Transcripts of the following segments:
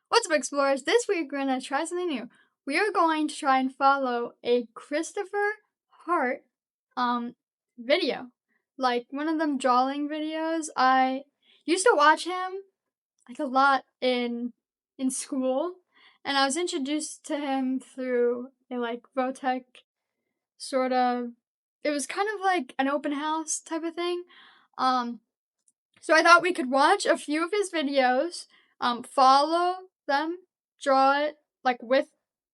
What's up, explorers? This week we're going to try something new. We are going to try and follow a Christopher Hart video. Like one of them drawing videos. I used to watch him like a lot in school, and I was introduced to him through a like Votech sort of, it was kind of like an open house type of thing. So I thought we could watch a few of his videos, follow them, draw it like with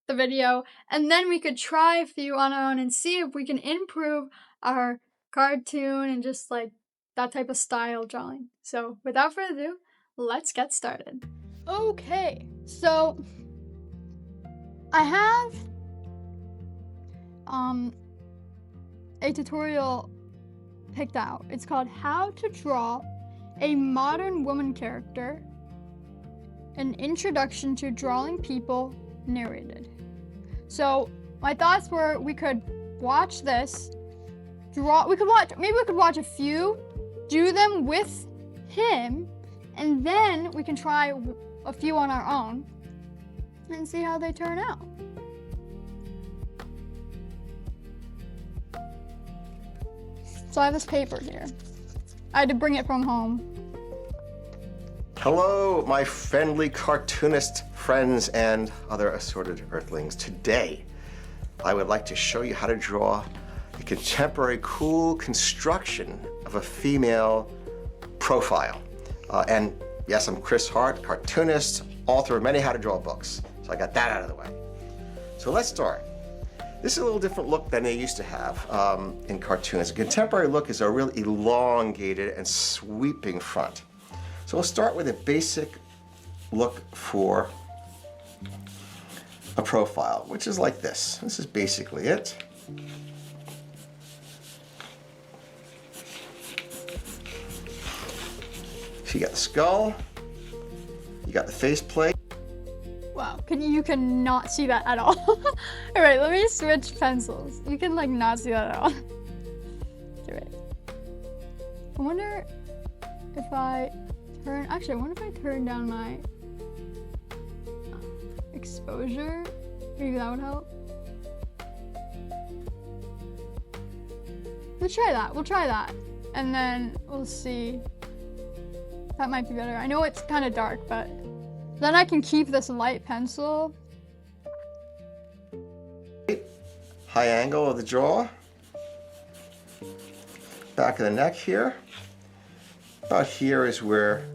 the video, and then we could try a few on our own and see if we can improve our cartoon and just like that type of style drawing. So without further ado, let's get started. Okay, so I have a tutorial picked out. It's called How to Draw a Modern Woman Character, an Introduction to Drawing People, narrated. So my thoughts were we could watch this, maybe we could watch a few, do them with him, and then we can try a few on our own and see how they turn out. So I have this paper here. I had to bring it from home. Hello, my friendly cartoonist friends and other assorted earthlings. Today, I would like to show you how to draw a contemporary, cool construction of a female profile. And yes, I'm Chris Hart, cartoonist, author of many how to draw books. So I got that out of the way. So let's start. This is a little different look than they used to have in cartoons. A contemporary look is a real elongated and sweeping front. So we'll start with a basic look for a profile, which is like this. This is basically it. So you got the skull, you got the faceplate. Wow, you cannot see that at all. Alright, let me switch pencils. You can like not see that at all. Alright. I wonder if I turn down my exposure. Maybe that would help. We'll try that. And then we'll see. That might be better. I know it's kind of dark, but then I can keep this light pencil. High angle of the jaw. Back of the neck here. About here is where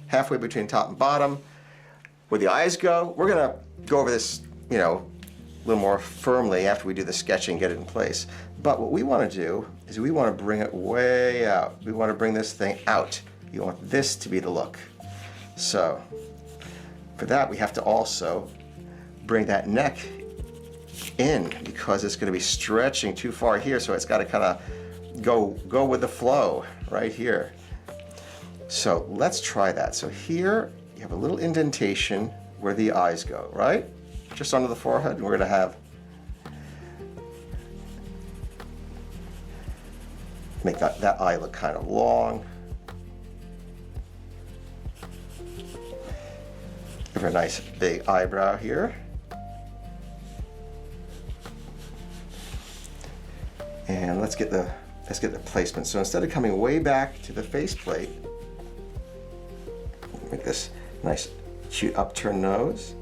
halfway between top and bottom, where the eyes go. We're gonna go over this, a little more firmly after we do the sketching, get it in place. But what we want to do is we want to bring it way out. We want to bring this thing out. You want this to be the look. So for that, we have to also bring that neck in because it's going to be stretching too far here, so it's got to kind of go with the flow right here. So let's try that. So here you have a little indentation where the eyes go, right? Just under the forehead, and we're going to have make that eye look kind of long. Give her a nice big eyebrow here. And let's get the placement. So instead of coming way back to the faceplate, make this nice cute upturned nose.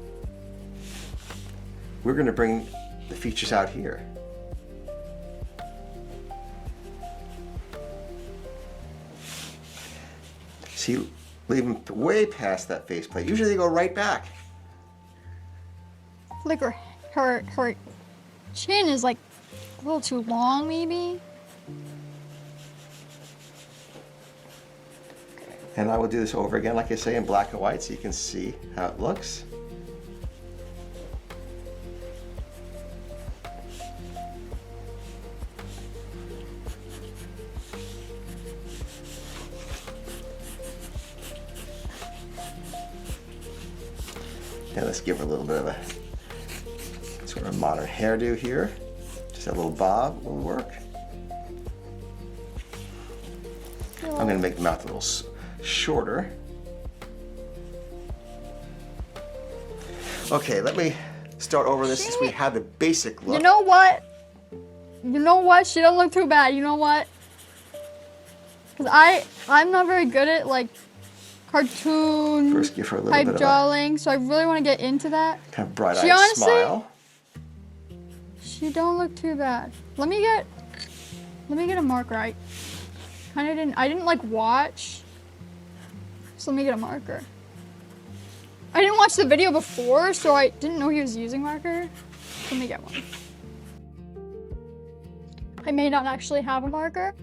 We're going to bring the features out here. See, leave them way past that faceplate. Usually they go right back. Like her chin is like a little too long, maybe. And I will do this over again, like I say, in black and white so you can see how it looks. And let's give her a little bit of a sort of modern hairdo here. Just a little bob will work. I'm going to make the mouth a little shorter. Okay, let me start over this since we have the basic look. You know what? You know what? She don't look too bad. You know what? Because I'm not very good at like cartoon First, give her a little type bit of drawing, so I really want to get into that. kind of bright-eyed smile. She don't look too bad. Let me get a marker. I didn't like watch. So let me get a marker. I didn't watch the video before, so I didn't know he was using marker. Let me get one. I may not actually have a marker.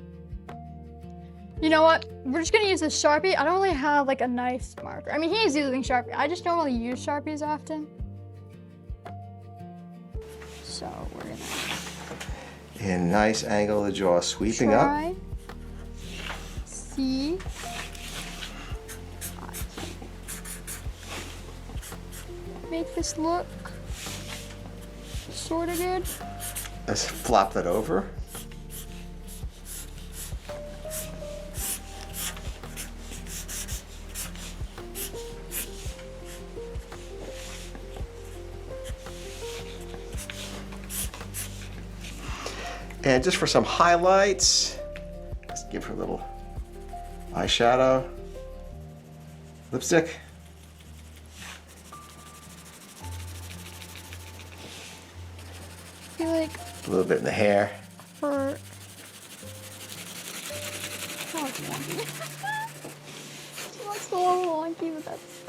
You know what? We're just gonna use this Sharpie. I don't really have like a nice marker. I mean, he is using Sharpie. I just don't really use Sharpies often. So we're gonna... In nice angle of the jaw, sweeping up. See. Make this look sort of good. Let's flop that over. And just for some highlights, let's give her a little eyeshadow, lipstick. I feel like A little bit in the hair. for... Oh, it's wonky. She looks a little wonky, but that's...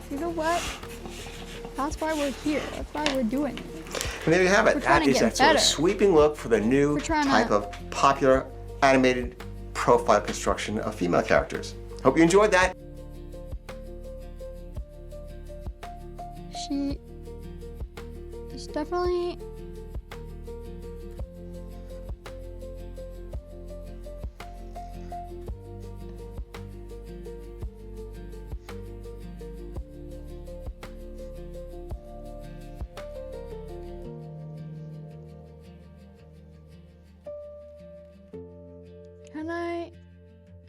You know what? That's why we're here. That's why we're doing it. And there you have it. We're trying That to is get that sort of better. sweeping look for the new type to- of popular animated profile construction of female characters. Hope you enjoyed that. She is definitely...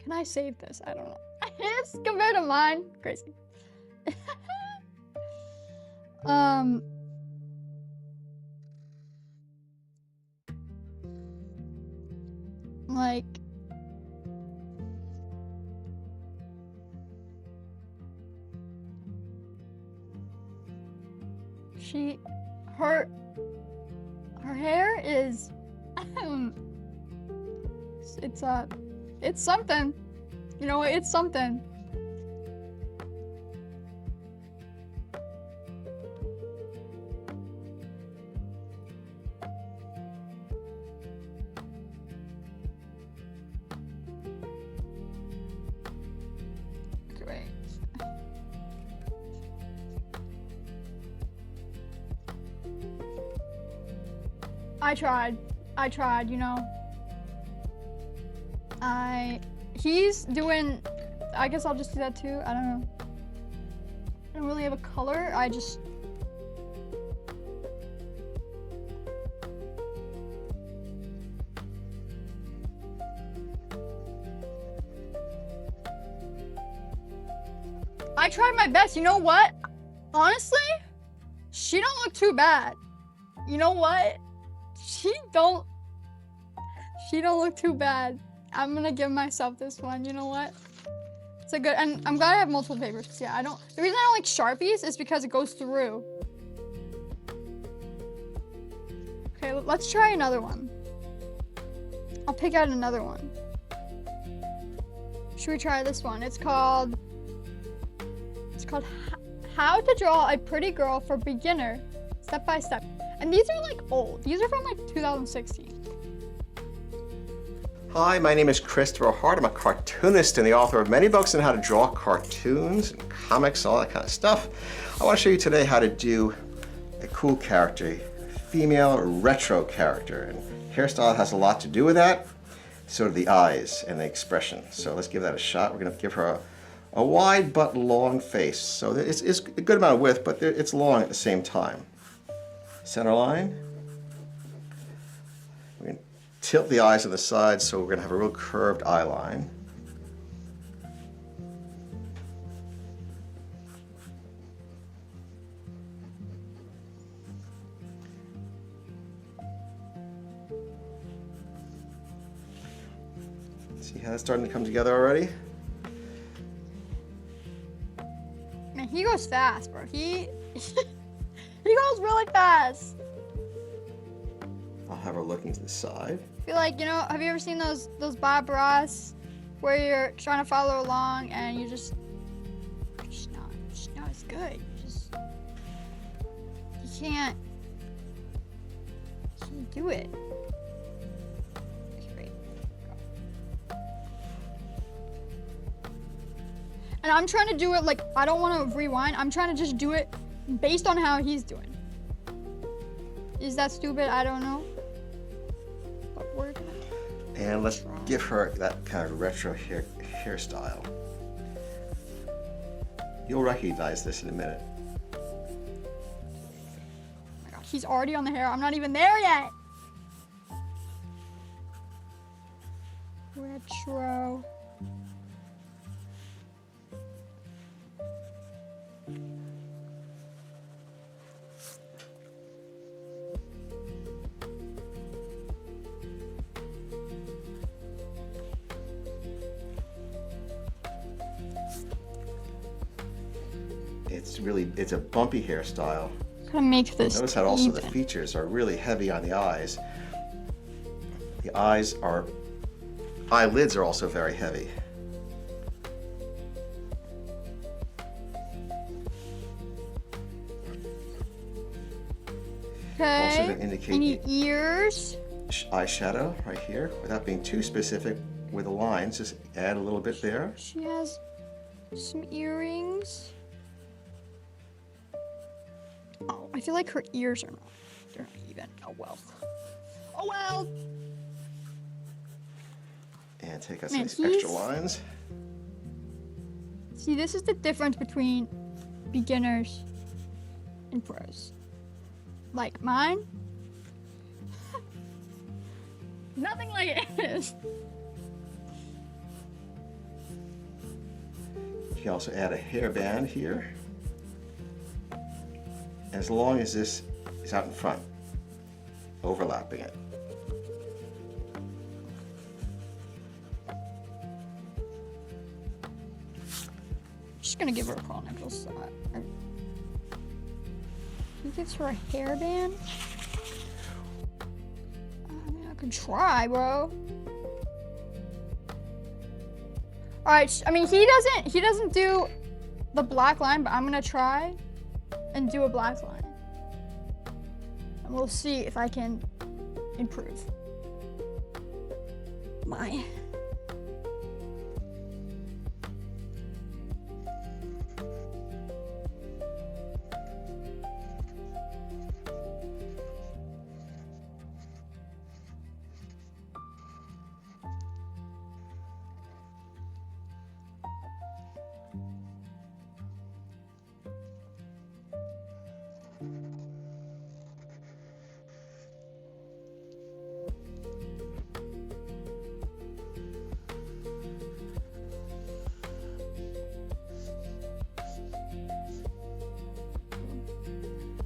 Can I save this? I don't know. It's compared to mine. Crazy. Like her hair is it's something. You know, it's something. Great. I tried, you know. He's doing, I guess I'll just do that too. I don't know. I don't really have a color. I tried my best. You know what? Honestly, she don't look too bad. You know what? She don't look too bad. I'm gonna give myself this one. You know what? It's a good, and I'm glad I have multiple papers. Cause yeah, the reason I don't like Sharpies is because it goes through. Okay, let's try another one. I'll pick out another one. Should we try this one? It's called How to Draw a Pretty Girl for Beginner, Step by Step. And these are like old. These are from like 2016. Hi, my name is Christopher Hart. I'm a cartoonist and the author of many books on how to draw cartoons and comics, all that kind of stuff. I want to show you today how to do a cool character, a female retro character. And hairstyle has a lot to do with that. So do the eyes and the expression. So let's give that a shot. We're going to give her a wide but long face. So it's a good amount of width, but it's long at the same time. Center line. We're going to tilt the eyes to the side, so we're going to have a real curved eye line. See how it's starting to come together already? Man, he goes fast, bro. He he goes really fast. I'll have her looking to the side. I feel like, you know, have you ever seen those Bob Ross where you're trying to follow along and you're just not as good. You can't do it. Okay, go. And I'm trying to do it like, I don't want to rewind. I'm trying to just do it based on how he's doing. Is that stupid? I don't know. But we're gonna And let's give her that kind of retro hairstyle. You'll recognize this in a minute. Oh my god, he's already on the hair. I'm not even there yet. Retro. It's a bumpy hairstyle. Gonna make this Notice how also the even. features are really heavy on the eyes. The eyelids are also very heavy. Also Okay. to indicate Any the ears? eyeshadow right here, without being too specific with the lines, just add a little bit there. She has some earrings. Oh, I feel like her ears are they're not even. Oh well. Oh well. And take out Man, some of these extra he's- lines. See, this is the difference between beginners and pros. Like mine. Nothing like it is. You can also add a hairband here, as long as this is out in front, overlapping it. Just gonna give her a call necklace. He gives her a hairband. I mean, I could try, bro. All right. I mean, he doesn't do the black line, but I'm gonna try and do a black line, and we'll see if I can improve my.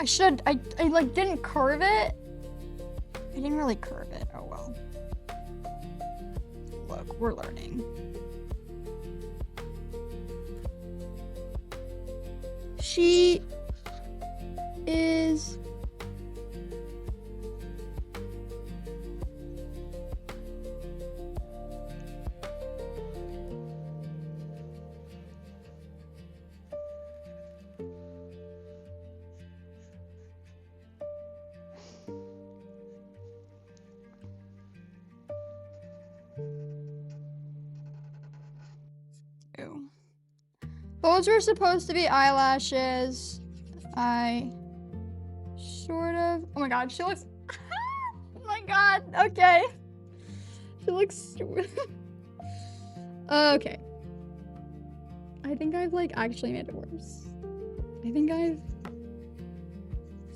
I like didn't curve it. I didn't really curve it. Oh well. Look, we're learning. She is Ew. Those were supposed to be eyelashes. I sort of. Oh my god, she looks. Oh my god. Okay. She looks stupid. Okay. I think I've like actually made it worse. I think I've.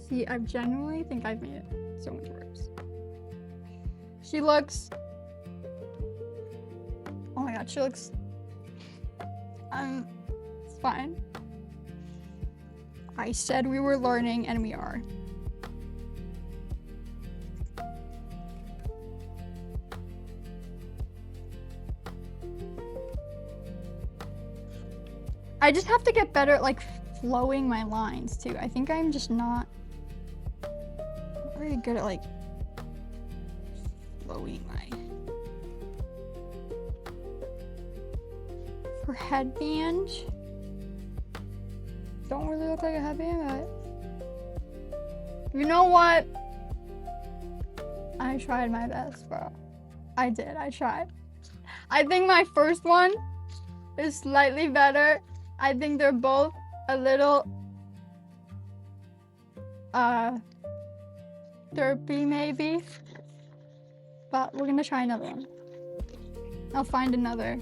See, I genuinely think I've made it so much worse. She looks. Oh my god, she looks. It's fine. I said we were learning, and we are. I just have to get better at like flowing my lines too. I think I'm just not very good at like flowing my. For headband, don't really look like a headband, but you know what? I tried my best, bro. I did. I tried. I think my first one is slightly better. I think they're both a little derpy maybe. But we're gonna try another one. I'll find another.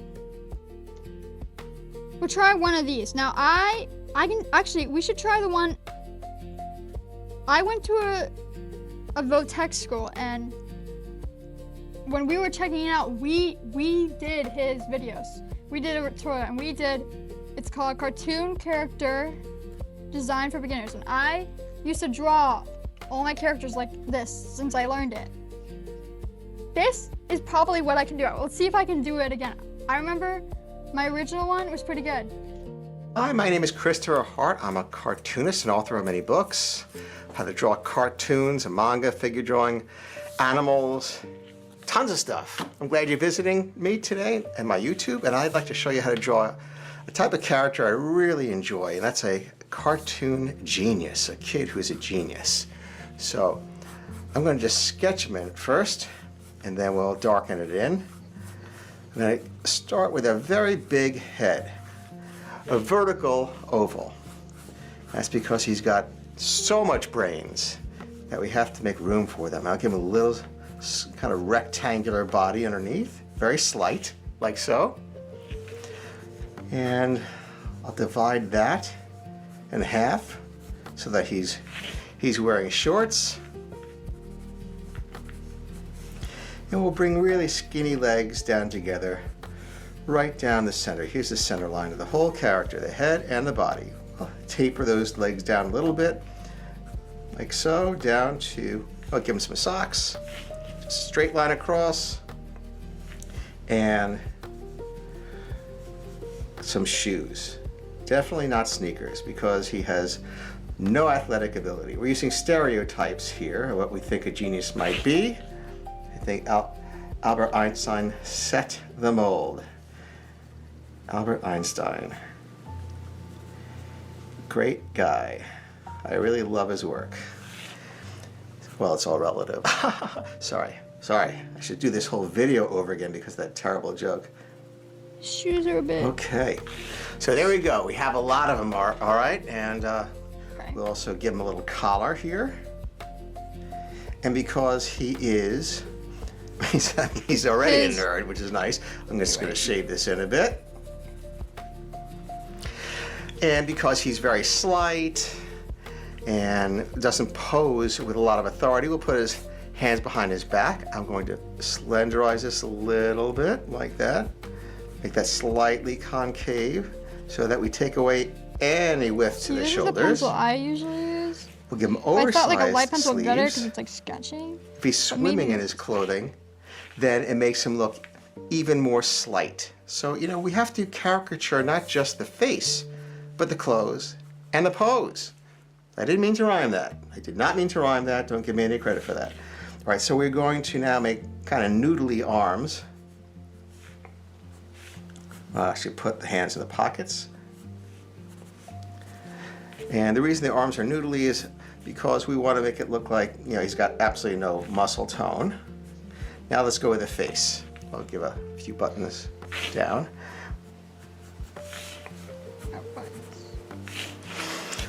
We'll try one of these. Now I can actually, we should try the one. I went to a Votech school, and when we were checking it out, we did his videos. We did a tutorial, and it's called Cartoon Character Design for Beginners. And I used to draw all my characters like this since I learned it. This is probably what I can do. Let's see if I can do it again. I remember my original one was pretty good. Hi, my name is Christopher Hart. I'm a cartoonist and author of many books. How to draw cartoons, manga, figure drawing, animals, tons of stuff. I'm glad you're visiting me today and my YouTube, and I'd like to show you how to draw a type of character I really enjoy, and that's a cartoon genius, a kid who's a genius. So I'm going to just sketch him in first, and then we'll darken it in. I'm going to start with a very big head, a vertical oval. That's because he's got so much brains that we have to make room for them. I'll give him a little kind of rectangular body underneath, very slight, like so. And I'll divide that in half so that he's wearing shorts. And we'll bring really skinny legs down together, right down the center. Here's the center line of the whole character, the head and the body. I'll taper those legs down a little bit, like so, down to, I'll give him some socks, just straight line across, and some shoes. Definitely not sneakers, because he has no athletic ability. We're using stereotypes here, of what we think a genius might be. I think Albert Einstein set the mold. Albert Einstein. Great guy. I really love his work. Well, it's all relative. Sorry. I should do this whole video over again because of that terrible joke. Shoes are a bit. Okay. So there we go. We have a lot of them, all right? And Okay. we'll also give him a little collar here. And because he is, he's already a nerd, which is nice. I'm just going to shave this in a bit. And because he's very slight and doesn't pose with a lot of authority, we'll put his hands behind his back. I'm going to slenderize this a little bit, like that. Make that slightly concave so that we take away any width to the shoulders. This is the pencil I usually use. We'll give him oversized I thought like a light pencil sleeves. better because it's like sketching. If he's swimming in his clothing, then it makes him look even more slight. So, you know, we have to caricature not just the face, but the clothes and the pose. I didn't mean to rhyme that. I did not mean to rhyme that. Don't give me any credit for that. All right, so we're going to now make kind of noodly arms. I'll actually put the hands in the pockets. And the reason the arms are noodly is because we want to make it look like, you know, he's got absolutely no muscle tone. Now let's go with the face. I'll give a few buttons down.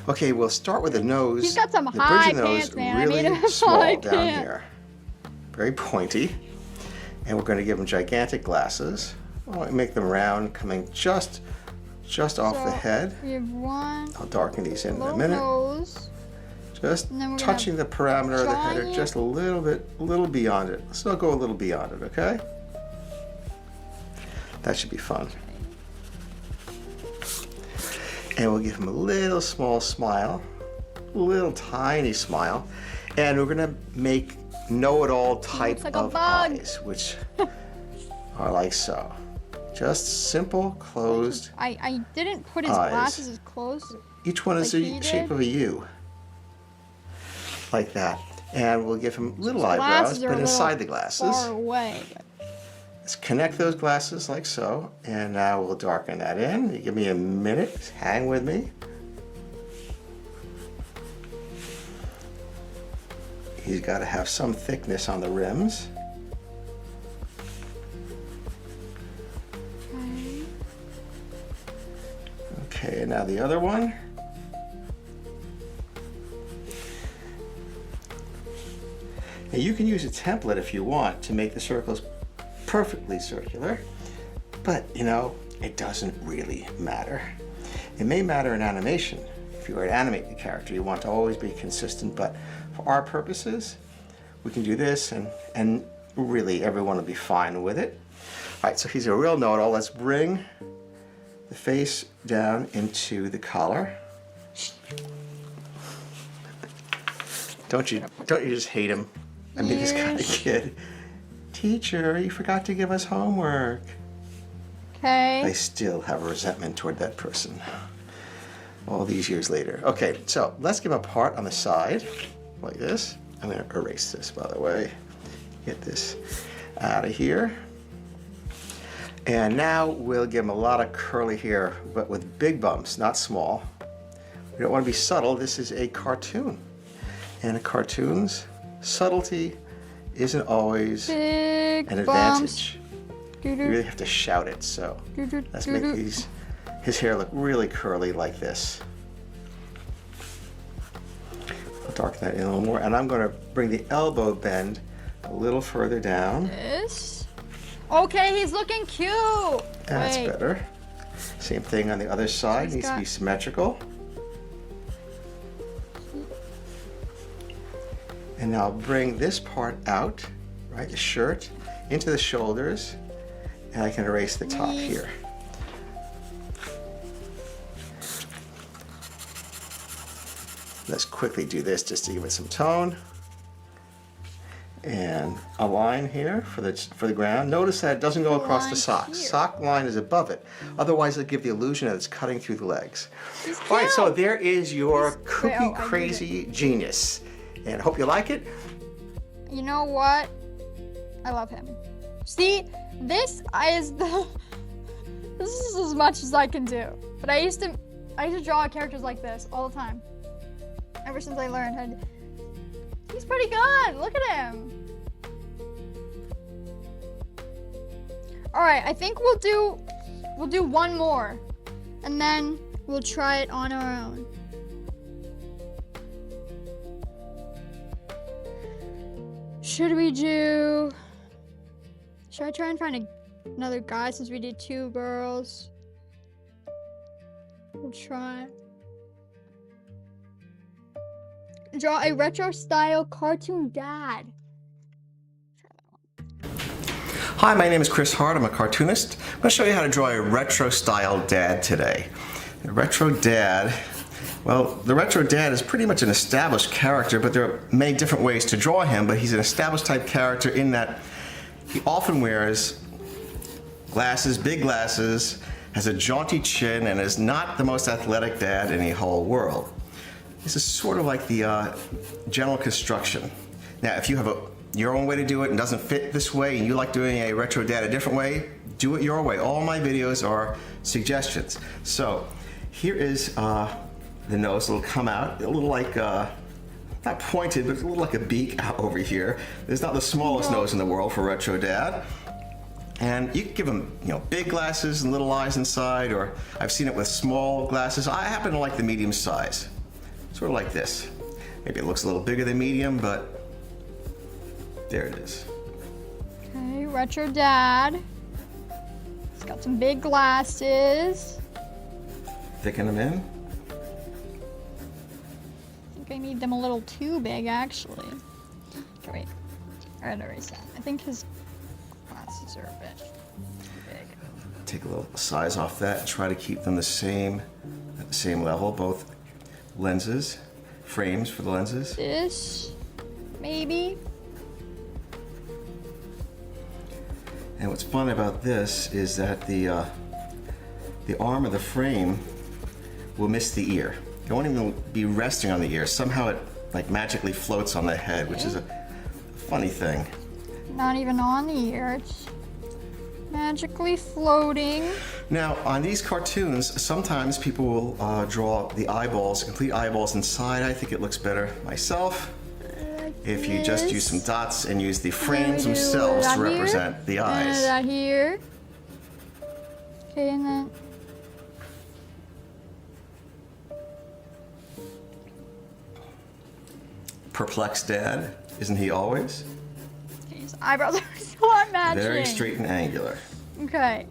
Okay, we'll start with the nose. He's got some the high bridge of the nose pants, man. Really I made him a small high down pants. here. Very pointy. And we're going to give him gigantic glasses. I'll make them round, coming just off the head. We have one. I'll darken these in a Little minute. nose. Just And then we're touching the parameter of the header giant- just a little beyond it. Let's not go a little beyond it, okay? That should be fun. And we'll give him a little small smile, a little tiny smile. And we're gonna make know-it-all type like a of bug. eyes, which are like so. Just simple closed I didn't put his eyes. glasses as close. Each one is Like the he shape did? of a U. Like that. And we'll give him little His eyebrows, glasses are but a little inside the glasses. far away. Let's connect those glasses like so. And now we'll darken that in. You give me a minute. Hang with me. He's got to have some thickness on the rims. Okay, and now the other one. Now you can use a template if you want to make the circles perfectly circular, but you know, it doesn't really matter. It may matter in animation. If you were to animate the character, you want to always be consistent, but for our purposes, we can do this and really everyone will be fine with it. All right, so he's a real know-it-all. Let's bring the face down into the collar. Don't you just hate him? I mean, this kind of kid. Teacher, you forgot to give us homework. I Okay. still have a resentment toward that person all these years later. Okay, so let's give him a part on the side like this. I'm going to erase this, by the way. Get this out of here. And now we'll give him a lot of curly hair, but with big bumps, not small. We don't want to be subtle. This is a cartoon. And in cartoons, subtlety isn't always Big an bumps. advantage. You really have to shout it, so let's make his hair look really curly like this. I'll darken that in a little more, and I'm going to bring the elbow bend a little further down. This. Okay, he's looking cute. That's Wait. better. Same thing on the other side, needs to be symmetrical. And now bring this part out, right, the shirt, into the shoulders, and I can erase the top here. Let's quickly do this just to give it some tone. And a line here for the ground. Notice that it doesn't go across the sock. Sock line is above it. Otherwise, it'll give the illusion that it's cutting through the legs. All right, so there is your cookie crazy genius. And I hope you like it. You know what? I love him. See, this is as much as I can do. But I used to draw characters like this all the time. Ever since I learned. He's pretty good. Look at him. All right, I think we'll do one more, and then we'll try it on our own. Should I try and find another guy since we did 2 girls? We'll try. Draw a retro style cartoon dad. Hi, my name is Chris Hart. I'm a cartoonist. I'm going to show you how to draw a retro style dad today. The retro dad, well, the retro dad is pretty much an established character, but there are many different ways to draw him, but he's an established type character in that he often wears glasses, big glasses, has a jaunty chin, and is not the most athletic dad in the whole world. This is sort of like the general construction. Now, if you have your own way to do it and doesn't fit this way, and you like doing a retro dad a different way, do it your way. All my videos are suggestions. So here is the nose. It'll come out a little like, not pointed, but a little like a beak out over here. It's not the smallest nose in the world for retro dad. And you can give him, big glasses and little eyes inside, or I've seen it with small glasses. I happen to like the medium size. Sort of like this. Maybe it looks a little bigger than medium, but there it is. Okay, retro dad. He's got some big glasses. Thicken them in. I think I need them a little too big, actually. Okay, wait. I gotta erase that. I think his glasses are a bit big. Take a little size off that and try to keep them at the same level, both lenses, frames for the lenses. This, maybe. And what's fun about this is that the arm of the frame will miss the ear. It won't even be resting on the ear. Somehow it like magically floats on the head, which is a funny thing. Not even on the ear, it's magically floating. Now, on these cartoons, sometimes people will draw the eyeballs, complete eyeballs inside. I think it looks better myself if you just use some dots and use the frames themselves to represent the eyes. That here. Okay, and then Perplexed Dad, isn't he always? okay, his eyebrows are so unmatching. Very straight and angular. Okay.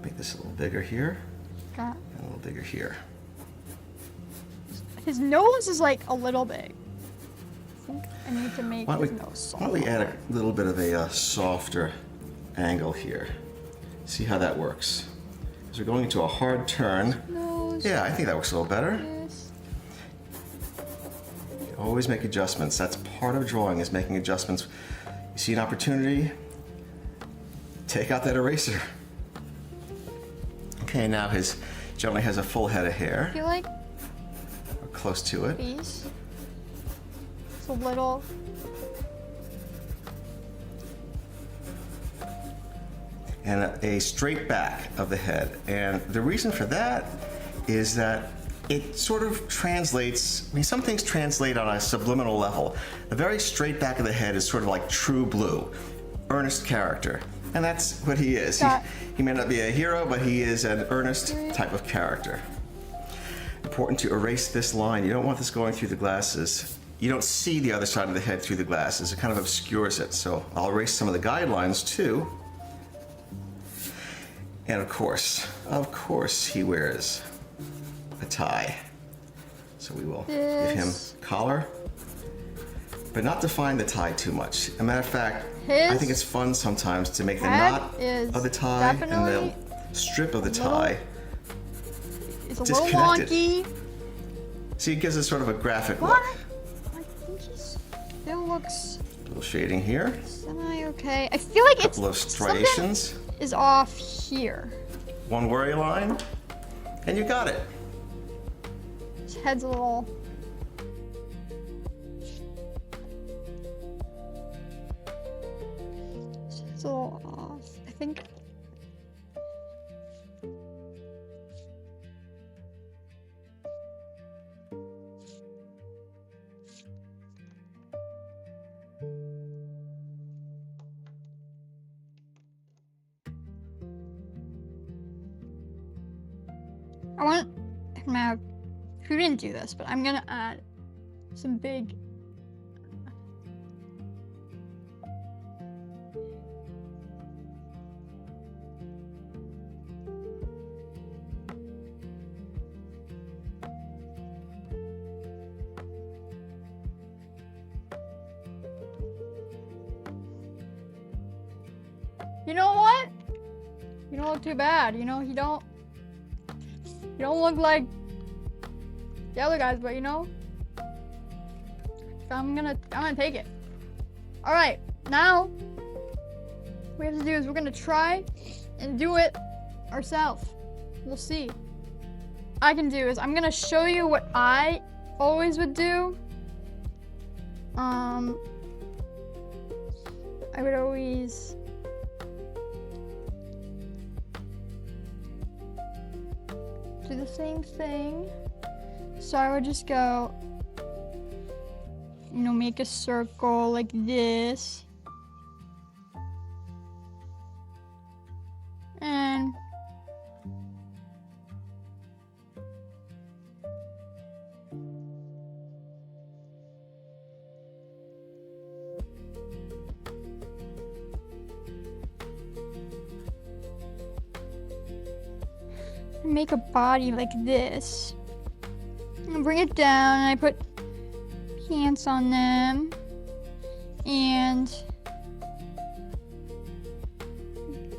Make this a little bigger here, Got and a little bigger here. his nose is like a little big. I think I need to make his nose Why don't we add smaller. a little bit of a softer angle here? See how that works. As we're going into a hard turn. Nose. Yeah, I think that works a little better. This. You always make adjustments. That's part of drawing, is making adjustments. You see an opportunity, take out that eraser. Okay, now his generally has a full head of I hair, feel like or close to it. face. It's a little. And a straight back of the head. And the reason for that is that it sort of translates, I mean, some things translate on a subliminal level. A very straight back of the head is sort of like true blue, earnest character. And that's what he is. He may not be a hero, but he is an earnest type of character. Important to erase this line. You don't want this going through the glasses. You don't see the other side of the head through the glasses. It kind of obscures it. So I'll erase some of the guidelines too. And of course, he wears a tie. So we will give him collar, but not define the tie too much. As a matter of fact, I think it's fun sometimes to make the knot of the tie and the strip of the tie It's a little disconnected. wonky. See, it gives us sort of a graphic What? look. I think he still looks A little shading here, semi-okay. I feel like a couple of something striations, is off here. one worry line, and you got it. His head's a little. It's a little off. I think. I want. Now, who didn't do this, but I'm gonna add some big. You know what? You don't look too bad. You know, you don't look like the other guys, but you know, I'm gonna take it. All right, now what we have to do is we're gonna try and do it ourselves. We'll see. I can do is I'm gonna show you what I always would do. I would always do the same thing. So I would just go, you know, make a circle like this. And make a body like this. And bring it down, and I put pants on them. And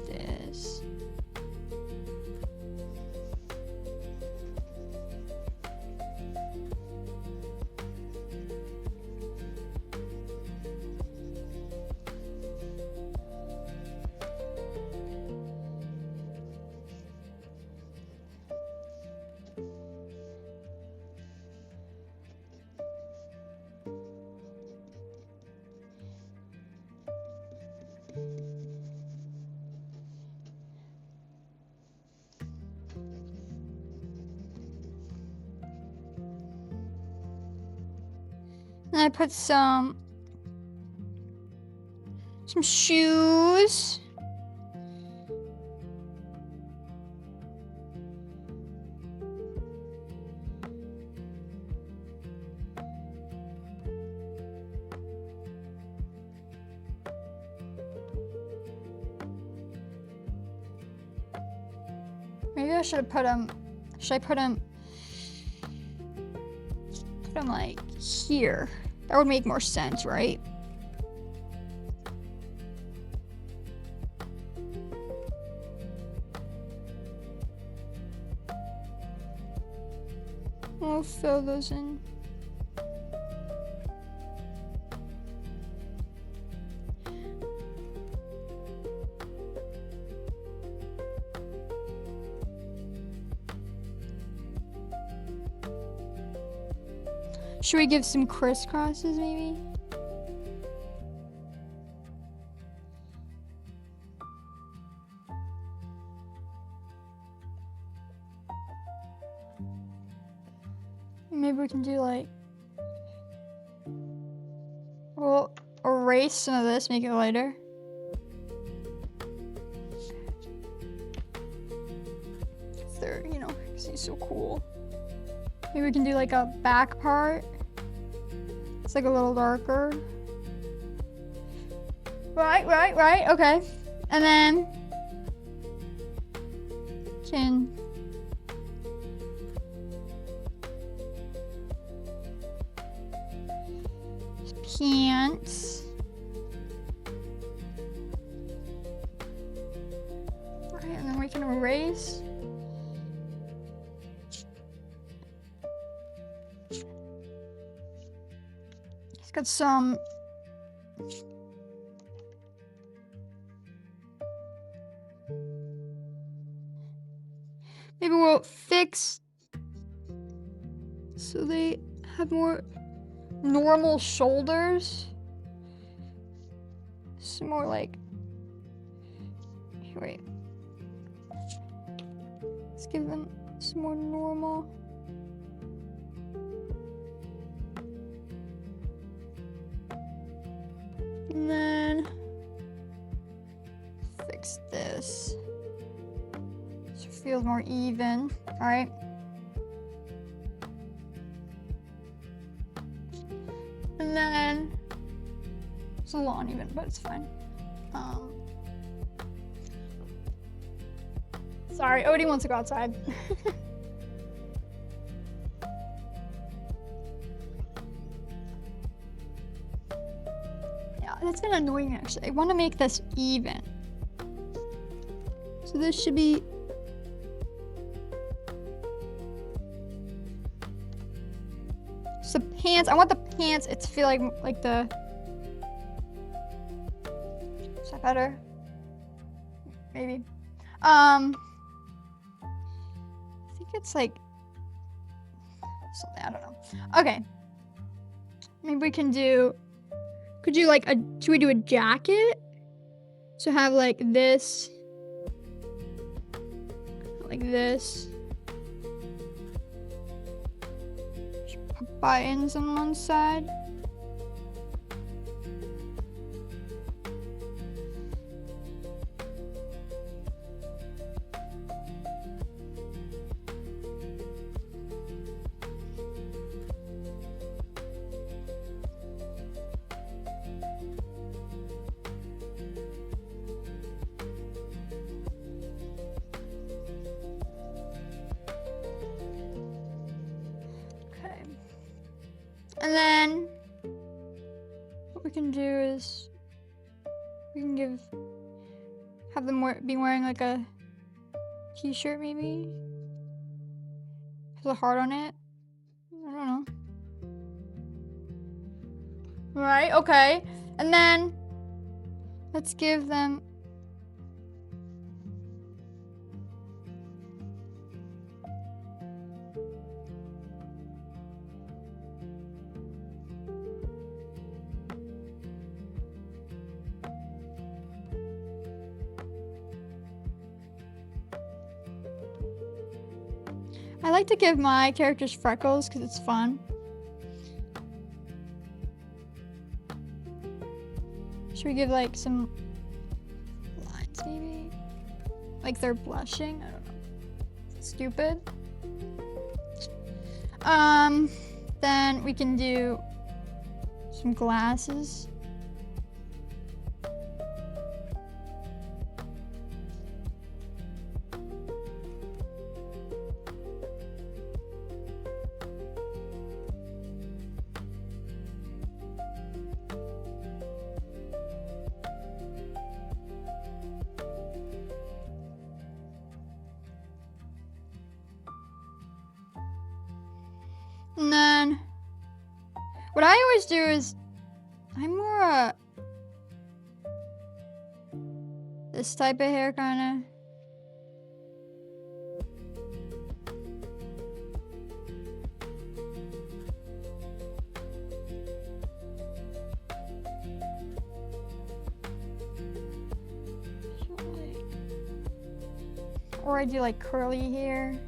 this. And I put some shoes. Maybe I should have put them. Should I put them like here? That would make more sense, right? We'll fill those in. Should we give some crisscrosses maybe? Maybe we can do like, we'll erase some of this, make it lighter. They're, you know, because he's so cool. Maybe we can do like a back part. It's like a little darker. Right, okay. And then can pants. Right, and then we can erase. He's got some maybe we'll fix so they have more normal shoulders. Some more like, wait. Let's give them some more normal. And then fix this so it feels more even. All right. And then it's a little uneven, but it's fine. Sorry, Odie wants to go outside. Yeah, that's kind of annoying actually. I want to make this even. So this should be so pants. I want the pants. It's feeling like the. Is that better? Maybe. I think it's like something. I don't know. Okay. Maybe we can do. Could you like a? Should we do a jacket? So have like this. Like this. Buttons on one side. And then what we can do is we can have them be wearing like a t-shirt maybe. Has a heart on it. I don't know. Right, okay. And then let's give them I like to give my characters freckles because it's fun. Should we give like some lines maybe? Like they're blushing? I don't know. Stupid. Then we can do some glasses. And then what I always do is I'm more this type of hair kind of. Or I do like curly hair.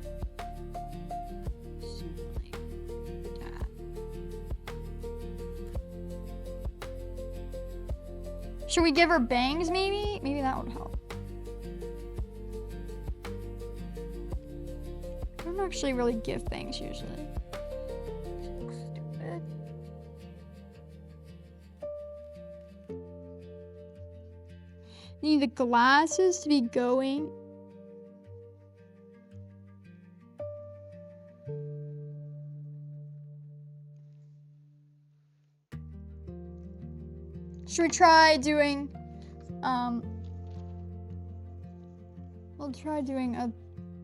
Should we give her bangs maybe? Maybe that would help. I don't actually really give bangs usually. Stupid. Need the glasses to be going. Should we try doing, we'll try doing a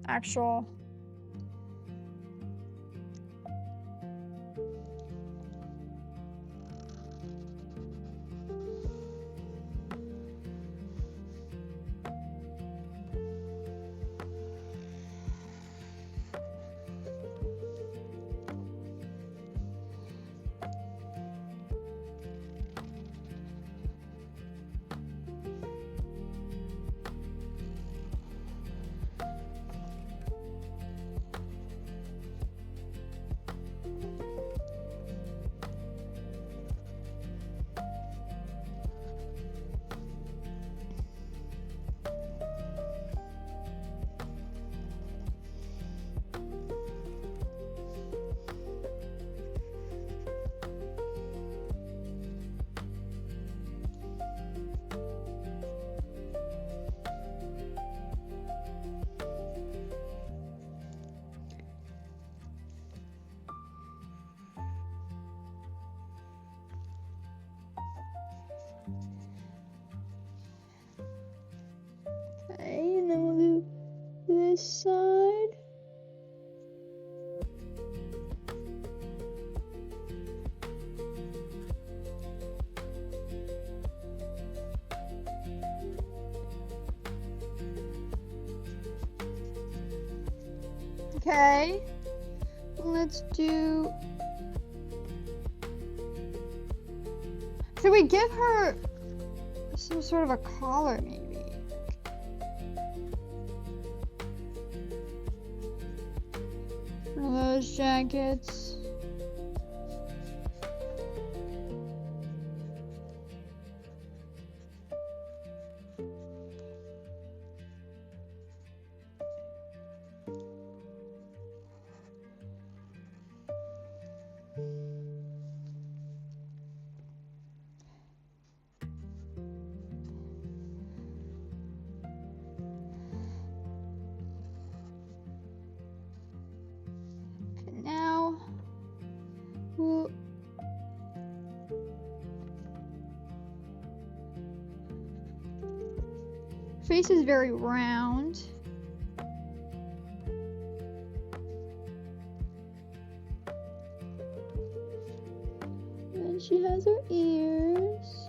actual, okay, and then we'll do this side. Okay, let's do, should we give her some sort of a collar maybe? One of those jackets. Now, we'll face is very round. And she has her ears.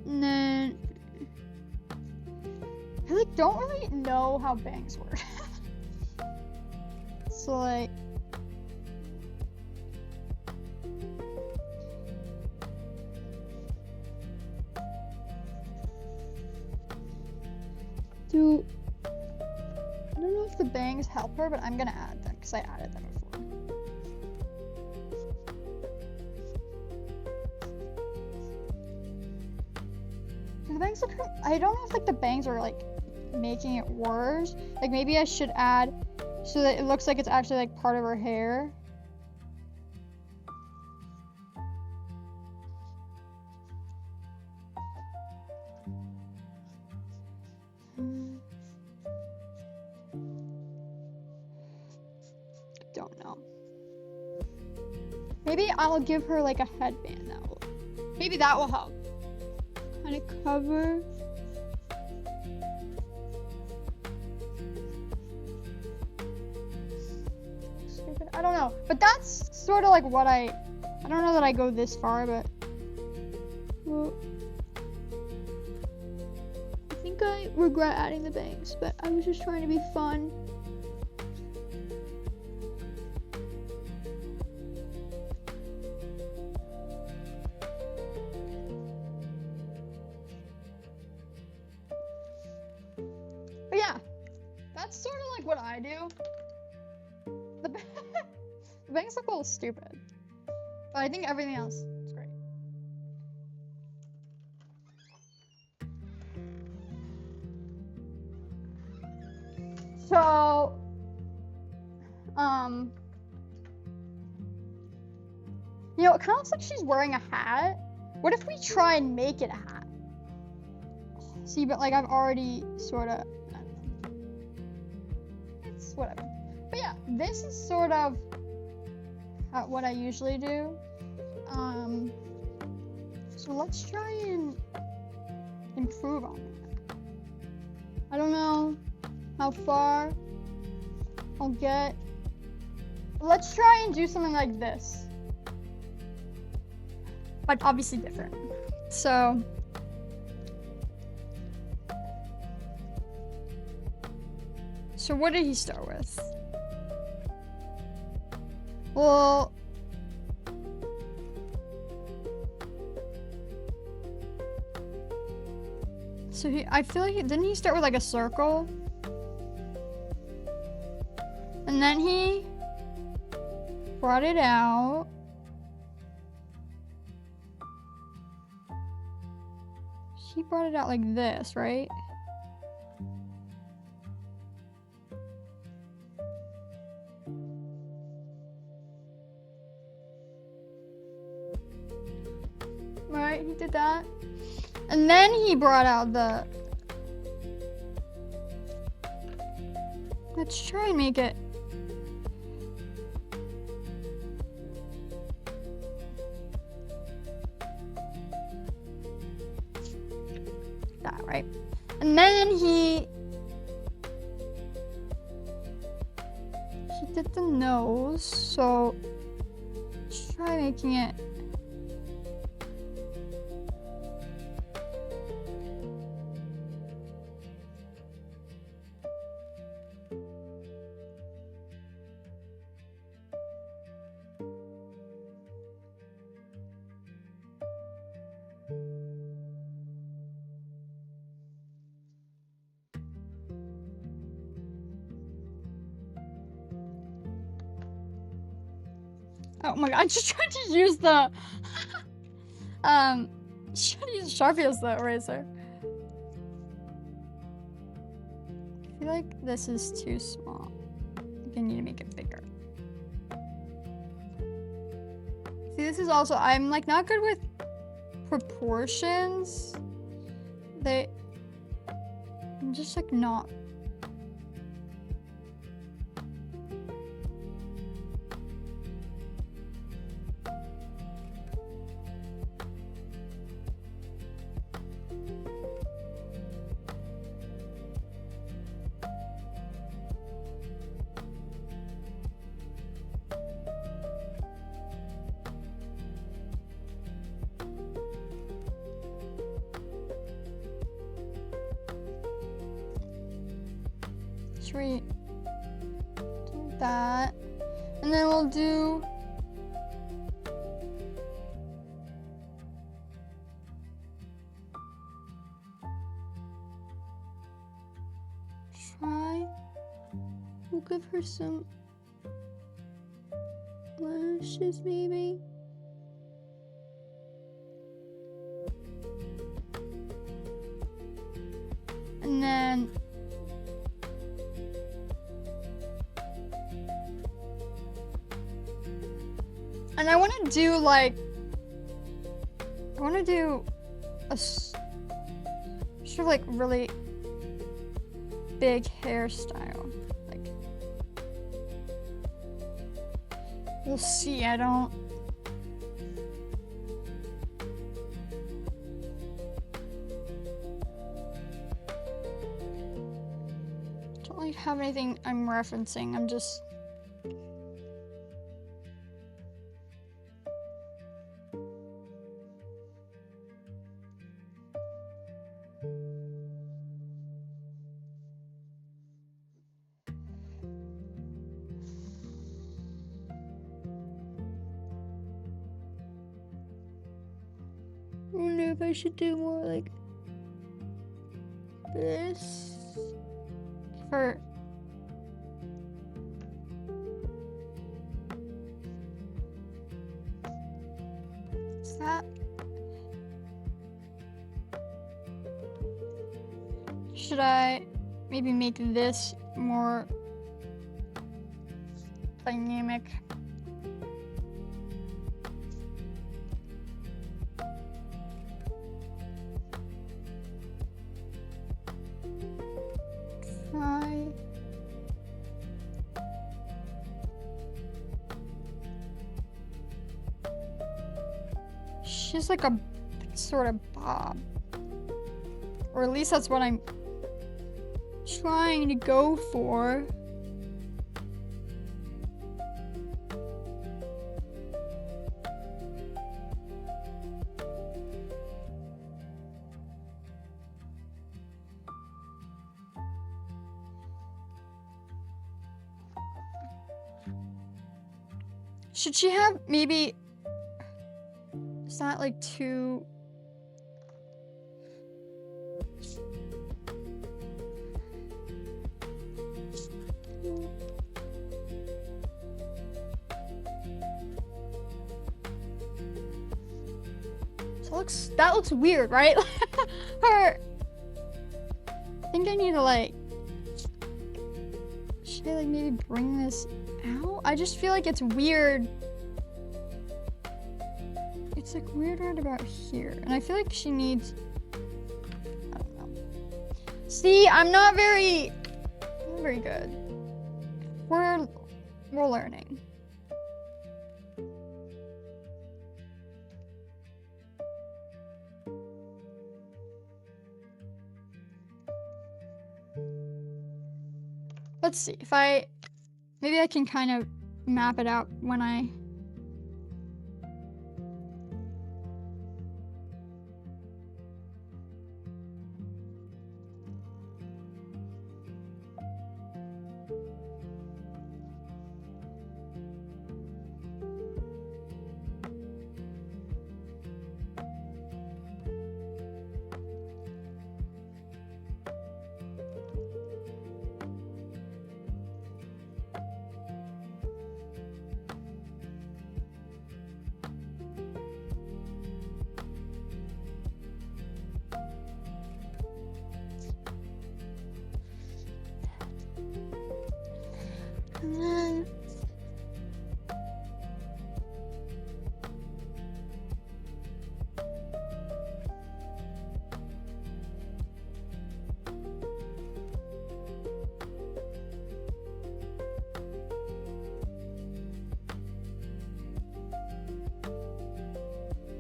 And then I like don't really know how bangs work. So like I don't know if the bangs help her, but I'm gonna add them because I added them before. The bangs look, I don't know if like the bangs are like making it worse. Like maybe I should add so that it looks like it's actually like part of her hair. Don't know. Maybe I'll give her like a headband maybe that will help. Kind of cover. Stupid. I don't know. But that's sort of like what I don't know that I go this far, but well, I think I regret adding the bangs, but I was just trying to be fun. But yeah, that's sort of like what I do. The bangs look a little stupid, but I think everything else is great. So, you know, it kind of looks like she's wearing a hat. What if we try and make it a hat? See, but like I've already sort of, I don't know. It's whatever. But yeah, this is sort of what I usually do. So let's try and improve on it. I don't know how far I'll get. Let's try and do something like this. But obviously different. So what did he start with? Well, so I feel like didn't he start with like a circle? And then he brought it out. He brought it out like this, right? Right, he did that. And then he brought out the... Let's try and make it... that, right? And then he did the nose, so let's try making it... Oh my god, I just tried to use the should use Sharpie as the eraser. I feel like this is too small. I think I need to make it bigger. See, this is also, I'm like not good with proportions. I'm just like not. Should we do that? And then we'll do... We'll give her some lashes, maybe. And I want to do like, I want to do a sort of like really big hairstyle. Like, we'll see. I don't really have anything I'm referencing. I'm just I wonder if I should do more like this for is that should I maybe make this more dynamic? Try. She's like a sort of bob. Or at least that's what I'm trying to go for. Should she have maybe, is that like too, that looks weird, right? I think I need to like, should I like maybe bring this out? I just feel like it's weird. It's like weird right about here. And I feel like she needs, I don't know. See, I'm not very good. We're learning. Let's see if maybe I can kind of map it out when I and then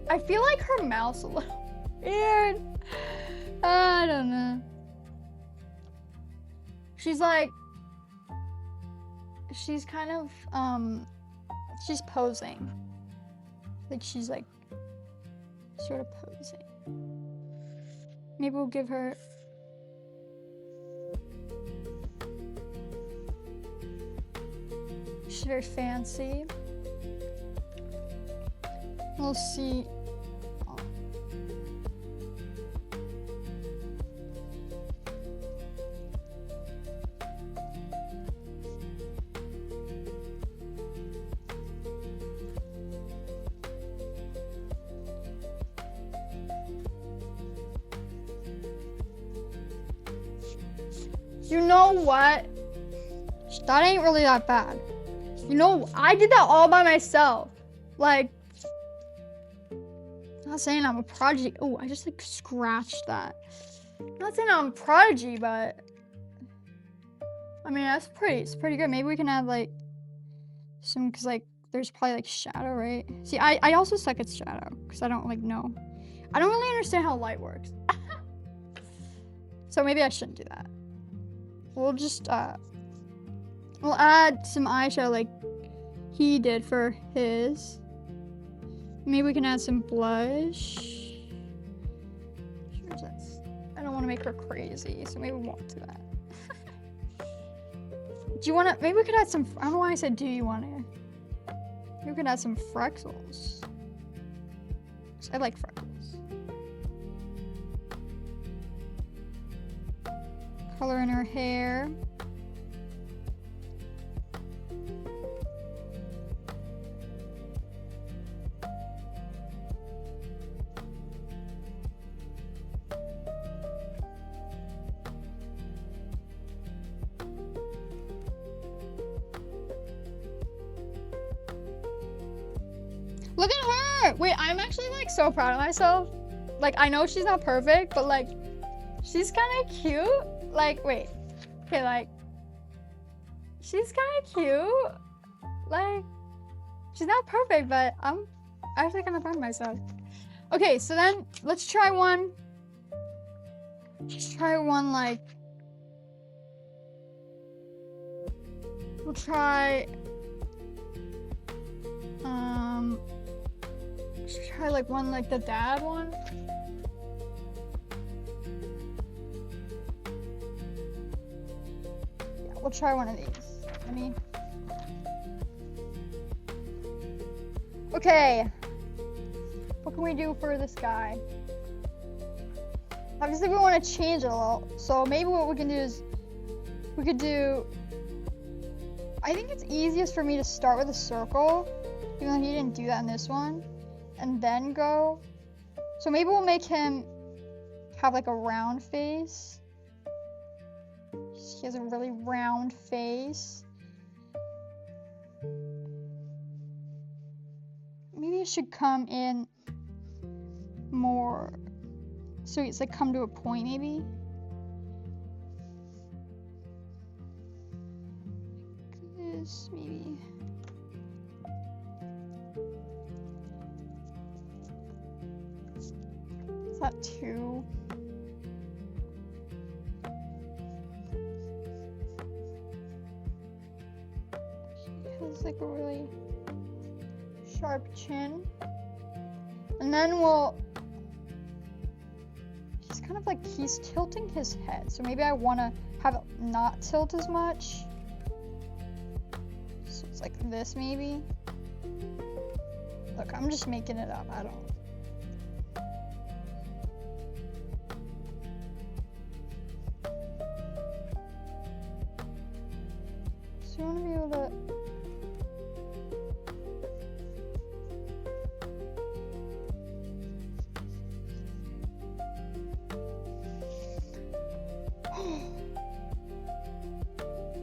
I feel like her mouth's a little weird. I don't know. She's like, she's kind of, she's posing. Like she's like, sort of posing. Maybe we'll give her, she's very fancy. We'll see. You know what? That ain't really that bad. You know, I did that all by myself. like, not saying I'm a prodigy. Oh, I just like scratched that. Not saying I'm a prodigy, but I mean it's pretty good. Maybe we can add like some, cause like there's probably like shadow, right? See, I also suck at shadow because I don't like know. I don't really understand how light works. So maybe I shouldn't do that. We'll just we'll add some eyeshadow like he did for his. Maybe we can add some blush. I don't want to make her crazy, so maybe we won't do that. Do you want to? Maybe we could add some. I don't know why I said do you want to. Maybe we could add some freckles. I like freckles. Color in her hair. Look at her! Wait, I'm actually like so proud of myself. Like, I know she's not perfect, but like, she's kind of cute. Like, wait. Okay, like, she's kind of cute. Like, she's not perfect, but I'm actually kind of proud of myself. Okay, so then let's try one. Let's try one like. We'll try. Let's try like one like the dad one. Yeah, we'll try one of these. Okay. What can we do for this guy? Obviously we want to change it a little. So maybe what we can do is we could do, I think it's easiest for me to start with a circle, even though he didn't do that in this one, and then go. So maybe we'll make him have like a round face. He has a really round face. Maybe it should come in more, so it's like come to a point maybe. This maybe. Is that too? He has like a really sharp chin. And then he's kind of like, he's tilting his head. So maybe I want to have it not tilt as much. So it's like this maybe. Look, I'm just making it up. I don't. So you want to be able to.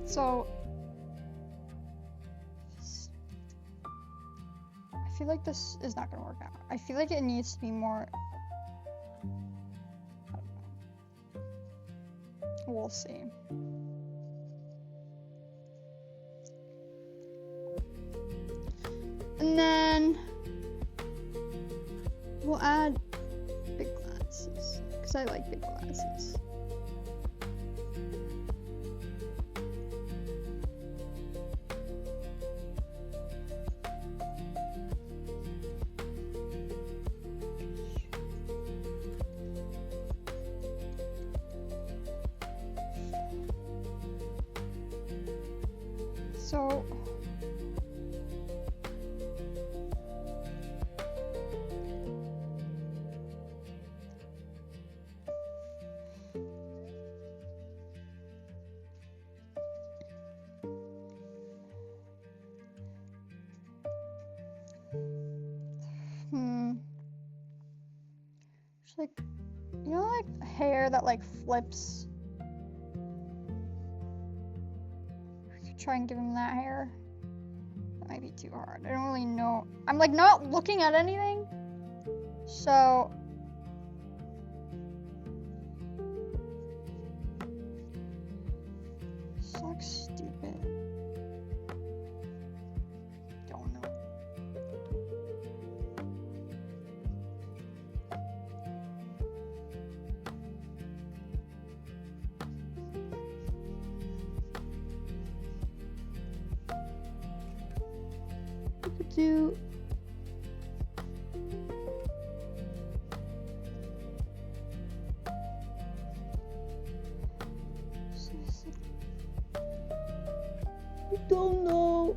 So, I feel like this is not gonna work out. I feel like it needs to be more, I don't know. We'll see. And then, we'll add big glasses, because I like big glasses. So, it's like, you know, like hair that like flips. Try and give him that hair. That might be too hard. I don't really know. I'm like not looking at anything. So sucks stupid. Don't know. We could do I don't know.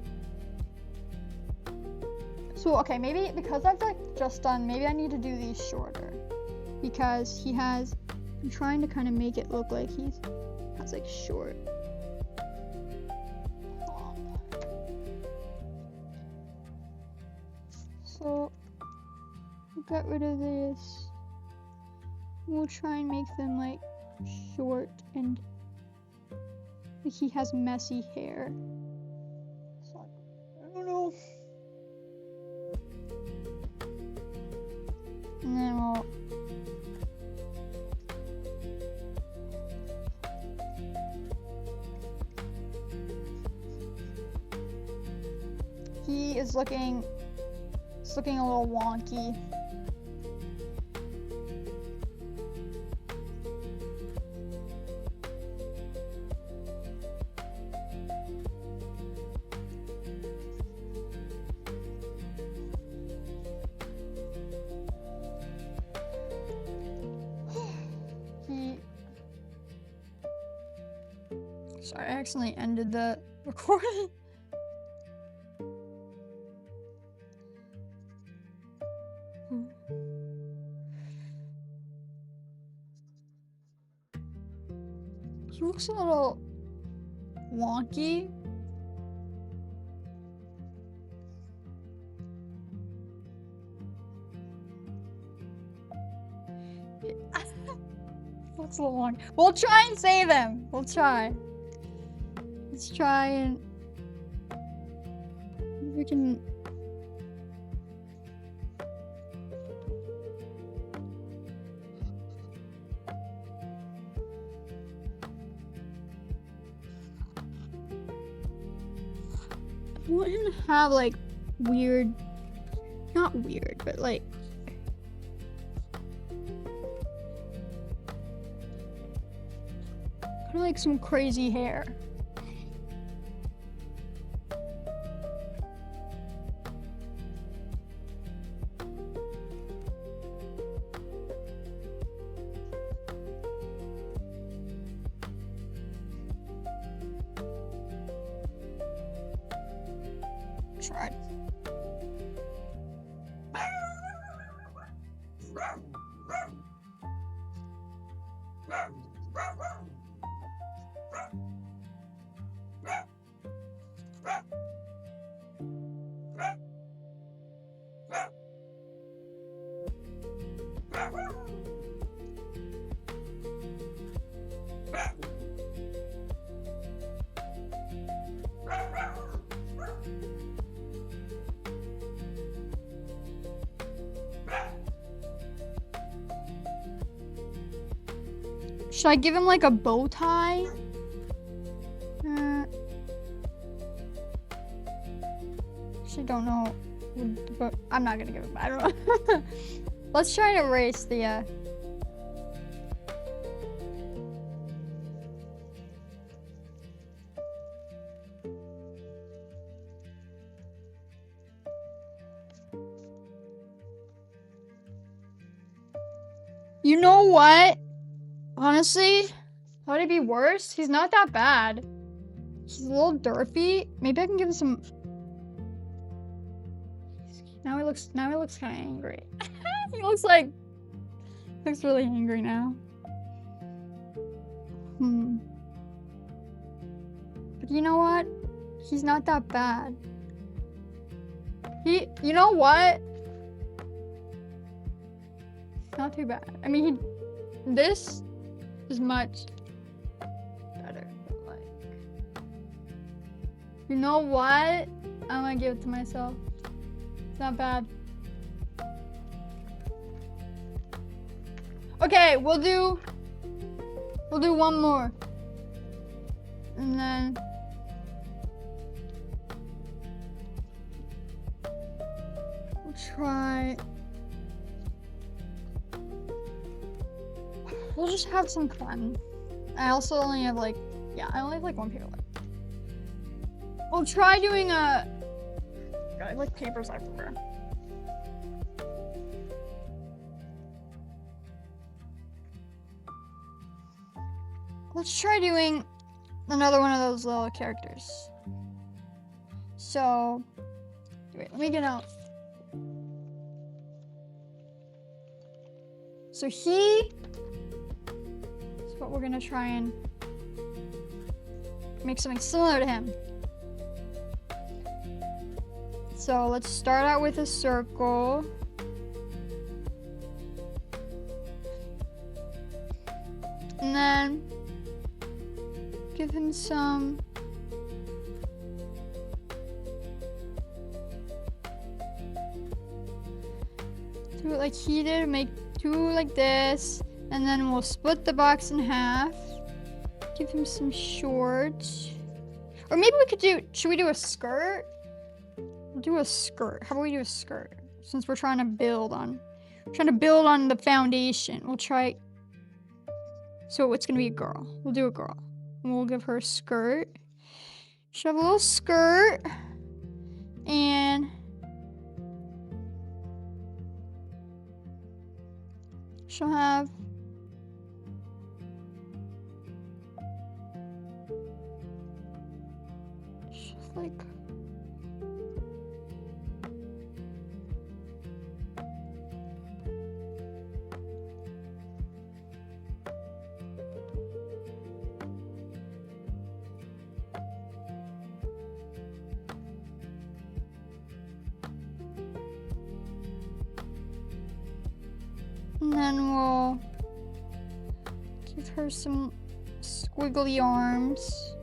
So, okay, maybe because I've like just done, maybe I need to do these shorter. Because I'm trying to kind of make it look like he has like short. So, we'll get rid of this. We'll try and make them like short and like he has messy hair. So, I don't know. And then we'll it's looking a little wonky. Sorry, I accidentally ended the recording. He looks a little wonky. Looks a little wonky. We'll try and save him. We'll try. Let's try and we can. I wouldn't have like weird, not weird, but like kind of like some crazy hair. Tried. Should I give him like a bow tie? Actually don't know. I'm not gonna give him. I don't know. Let's try to erase the. You know what? Honestly, how would it be worse? He's not that bad. He's a little derpy. Maybe I can give him some. Now he looks kind of angry. He looks really angry now. But you know what? He's not that bad. You know what? Not too bad. I mean, this is much better. But like, you know what? I'm gonna give it to myself. It's not bad. Okay, we'll do one more. And then we'll try. We'll just have some fun. I also only have like, yeah, I only have like one paper left. We'll try doing a, God, I like papers everywhere. Let's try doing another one of those little characters. So, wait, let me get out. So he is what we're gonna try and make something similar to him. So let's start out with a circle. And then give him some do it like he did, make two like this, and then we'll split the box in half. Give him some shorts. Or maybe we could do, should we do a skirt? We'll do a skirt. How about we do a skirt? Since we're trying to build on the foundation. We'll try, so it's gonna be a girl. We'll do a girl. And we'll give her a skirt. She'll have a little skirt. And she'll have like and then we'll give her some squiggly arms.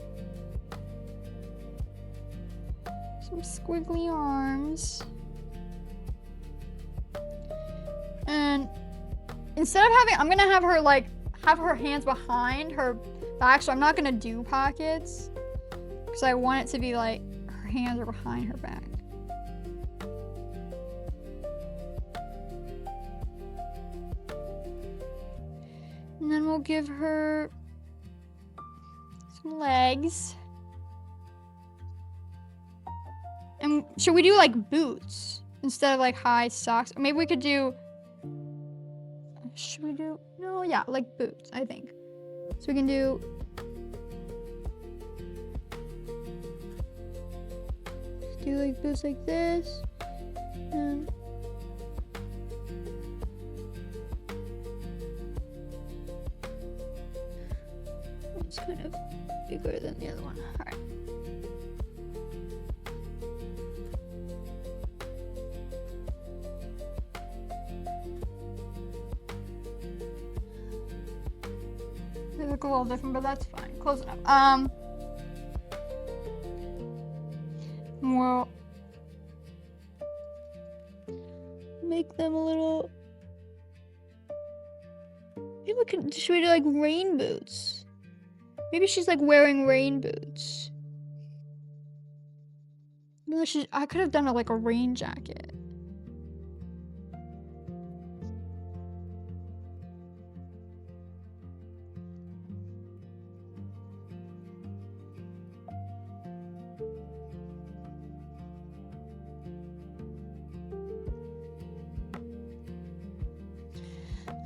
Some squiggly arms. And instead of having, I'm gonna have her like, have her hands behind her back, so I'm not gonna do pockets. Because I want it to be like, her hands are behind her back. And then we'll give her some legs. And should we do like boots instead of like high socks? Or maybe we could do, should we do, no, yeah, like boots, I think. So we can do, like boots like this. And it's kind of bigger than the other one. All right. They look a little different, but that's fine. Close enough. We'll make them a little. Maybe we could. Should we do like rain boots? Maybe she's like wearing rain boots. No, I could have done it like a rain jacket.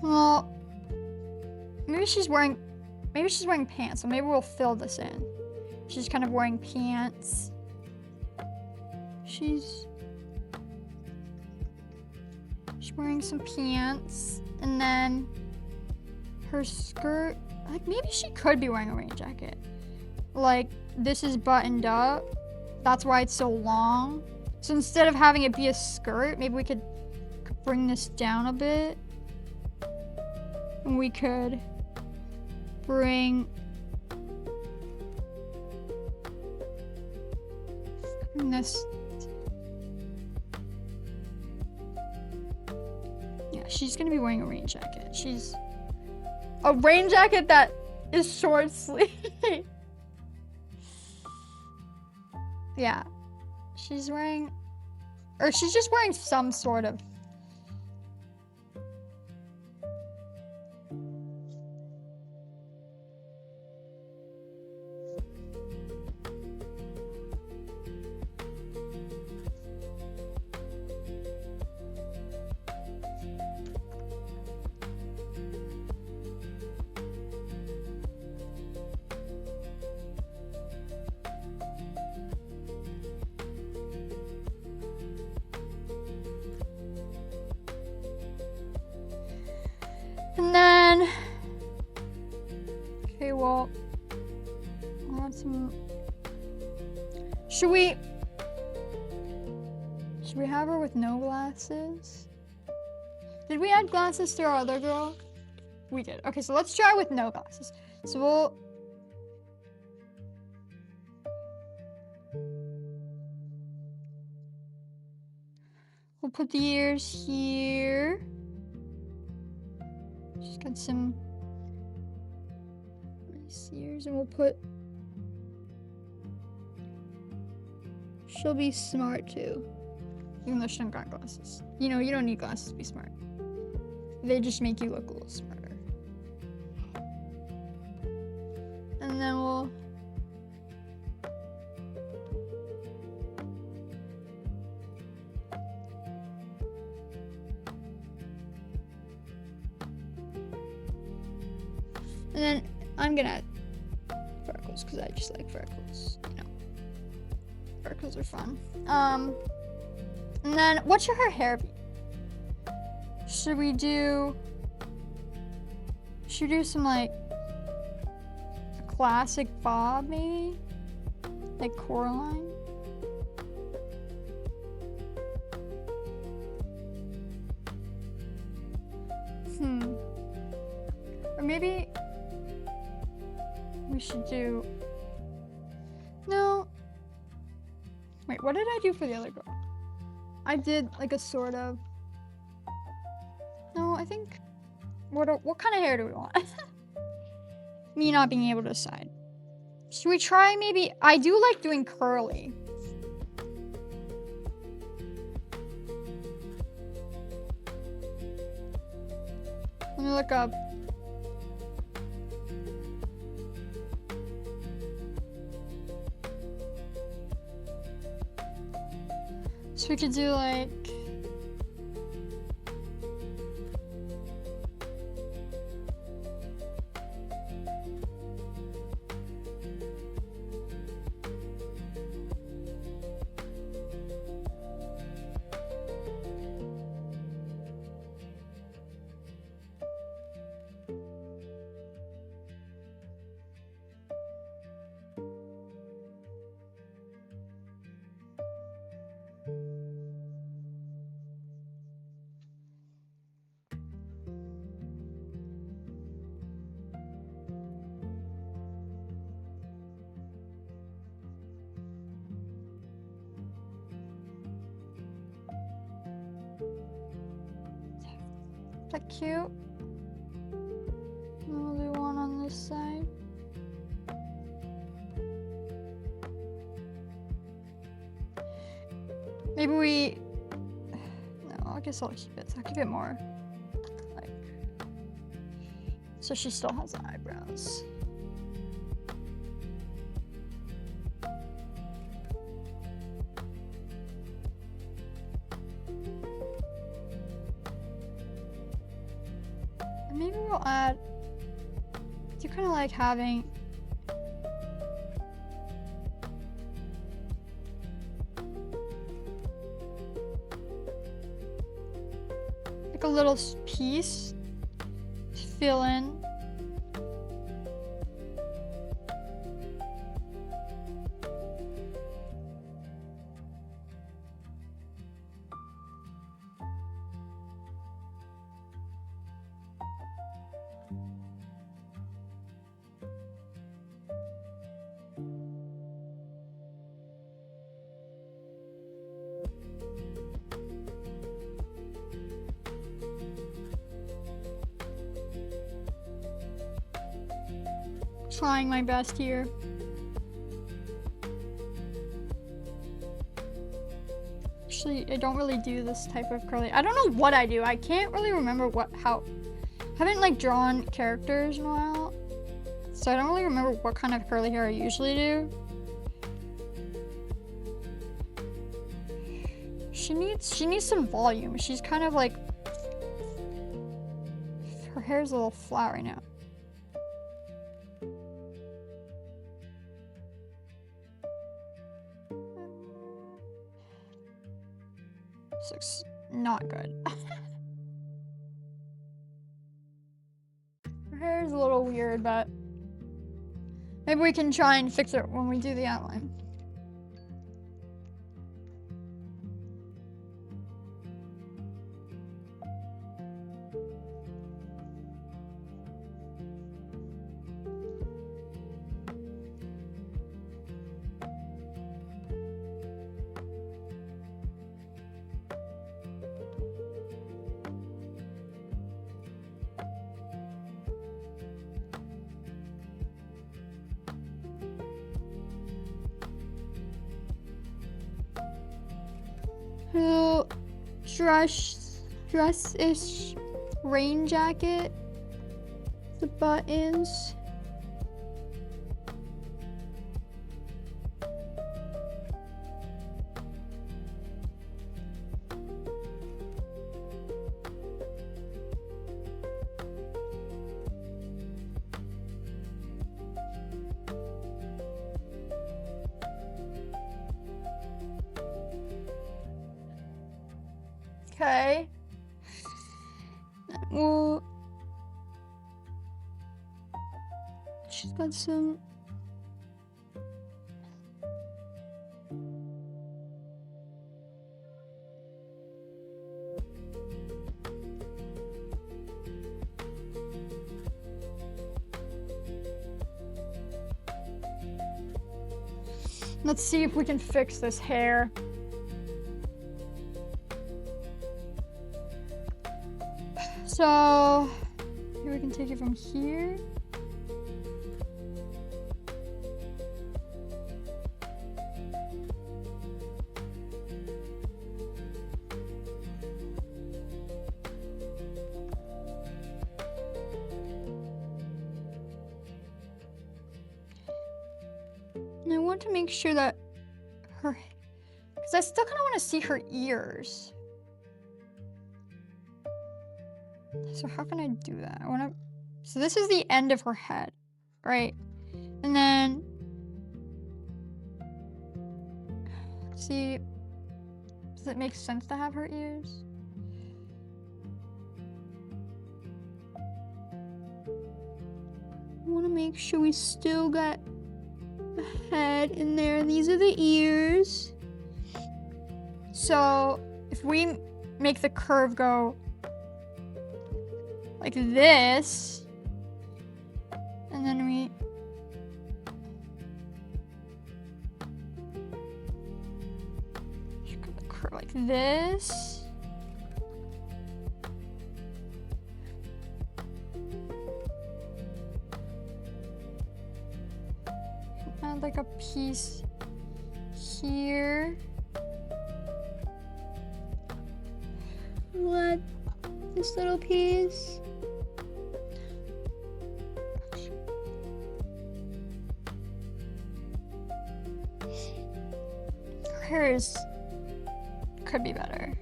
Well, maybe she's wearing pants, so maybe we'll fill this in. She's kind of wearing pants. She's wearing some pants, and then her skirt, like maybe she could be wearing a rain jacket. Like this is buttoned up, that's why it's so long. So instead of having it be a skirt, maybe we could bring this down a bit. And we could bring this She's gonna be wearing a rain jacket. A rain jacket that is short sleeve. Yeah. She's just wearing some sort of. And then, okay, well, I want some. Should we have her with no glasses? Did we add glasses to our other girl? We did. Okay, so let's try with no glasses. So we'll put the ears here. She's got some nice ears, and we'll put. She'll be smart too, even though she don't got glasses. You know, you don't need glasses to be smart. They just make you look a little smarter. And then we'll. And then I'm gonna add freckles because I just like freckles, you know. Freckles are fun. And then what should her hair be? Should we do some like a classic bob maybe? Like Coraline? Or maybe we should do. No. Wait, what did I do for the other girl? I did like a sort of. No, I think. What kind of hair do we want? Me not being able to decide. Should we try maybe? I do like doing curly. Let me look up. So we could do like. Is that cute? We'll do one on this side. Maybe we. No, I guess I'll keep it. I'll keep it more like. So she still has eyebrows. And maybe we'll add. Do kind of like having. A little piece to fill in. Trying my best here. Actually, I don't really do this type of curly. I don't know what I do. I can't really remember how. I haven't like drawn characters in a while, so I don't really remember what kind of curly hair I usually do. She needs some volume. She's kind of like, her hair's a little flat right now. This looks not good. Her hair is a little weird, but maybe we can try and fix it when we do the outline. Little dress-ish rain jacket. The buttons. Okay. Well, she's got some. Let's see if we can fix this hair. So, here we can take it from here. And I want to make sure that her, because I still kind of want to see her ears. So how can I do that? I want to, so this is the end of her head, right? And then, see, does it make sense to have her ears? I want to make sure we still got a head in there. These are the ears. So if we make the curve go like this, and then we cut the curve like this. Add like a piece here. What? This little piece. Hers could be better.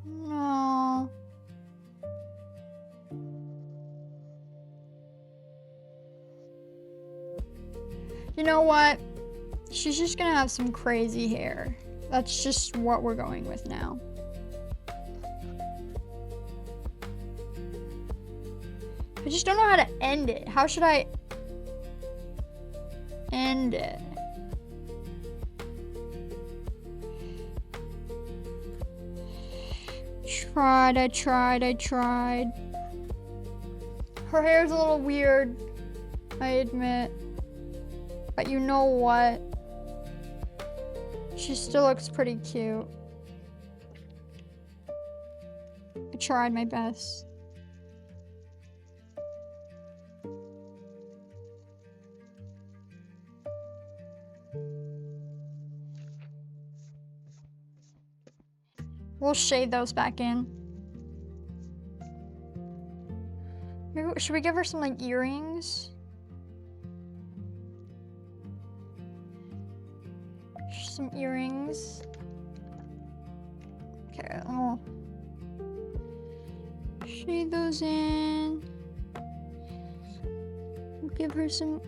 No. You know what? She's just gonna have some crazy hair. That's just what we're going with now. I just don't know how to end it. How should I end it? I tried. Her hair's a little weird, I admit. But you know what? She still looks pretty cute. I tried my best. We'll shade those back in. Maybe, should we give her some like earrings? Some earrings. Okay, I'll shade those in. We'll give her some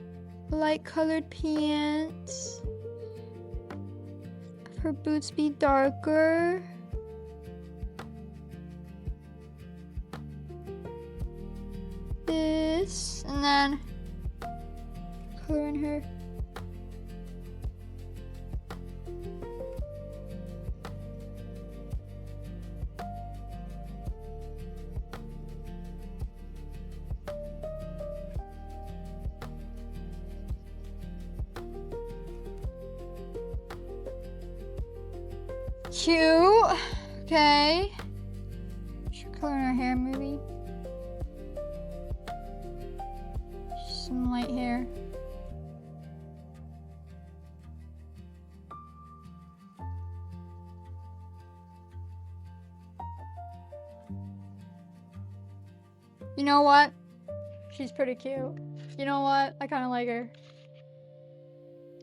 light colored pants. Have her boots be darker. This, and then color in her. Cute. Okay. Should color in her hair maybe. Some light hair. You know what? She's pretty cute. You know what? I kind of like her.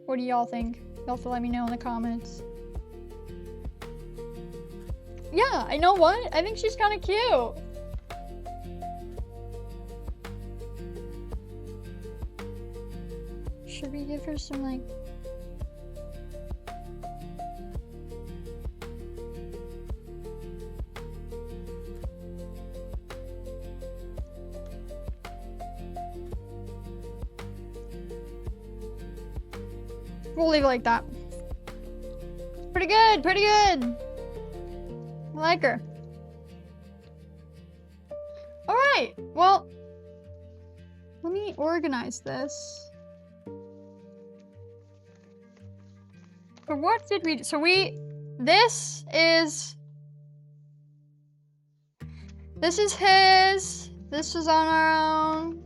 What do y'all think? Y'all have to let me know in the comments. Yeah, I know what? I think she's kind of cute. Should we give her some like... We'll leave it like that. Pretty good, pretty good. I like her. All right, well, let me organize this. So what did we do? So this is his, this is on our own.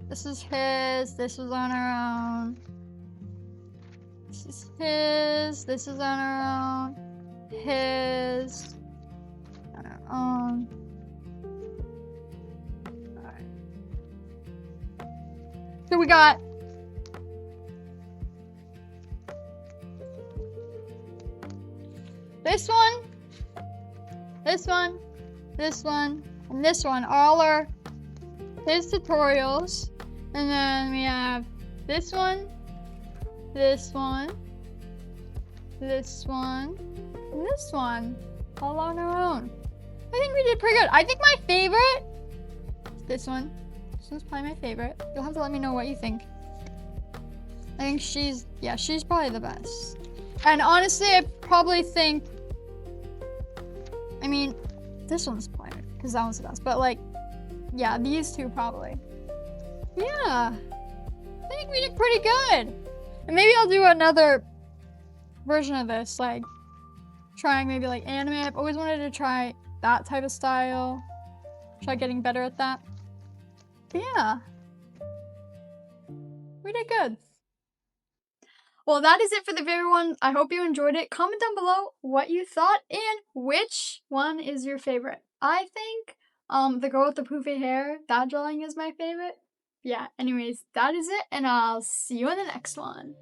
This is his, this is on our own. This is his, this is on our own. His, on our own. Alright. So we got this one, this one, this one, and this one. All are his tutorials. And then we have this one, this one, this one, and this one, all on our own. I think we did pretty good. I think my favorite is this one. This one's probably my favorite. You'll have to let me know what you think. I think she's probably the best. And honestly, I probably think, I mean, this one's probably, because that one's the best. But like, yeah, these two probably. Yeah, I think we did pretty good. And maybe I'll do another version of this, like trying maybe like anime. I've always wanted to try that type of style. Try getting better at that. But yeah, we did good. Well, that is it for the video, everyone. I hope you enjoyed it. Comment down below what you thought and which one is your favorite. I think the girl with the poofy hair, that drawing is my favorite. Yeah, anyways, that is it, and I'll see you in the next one.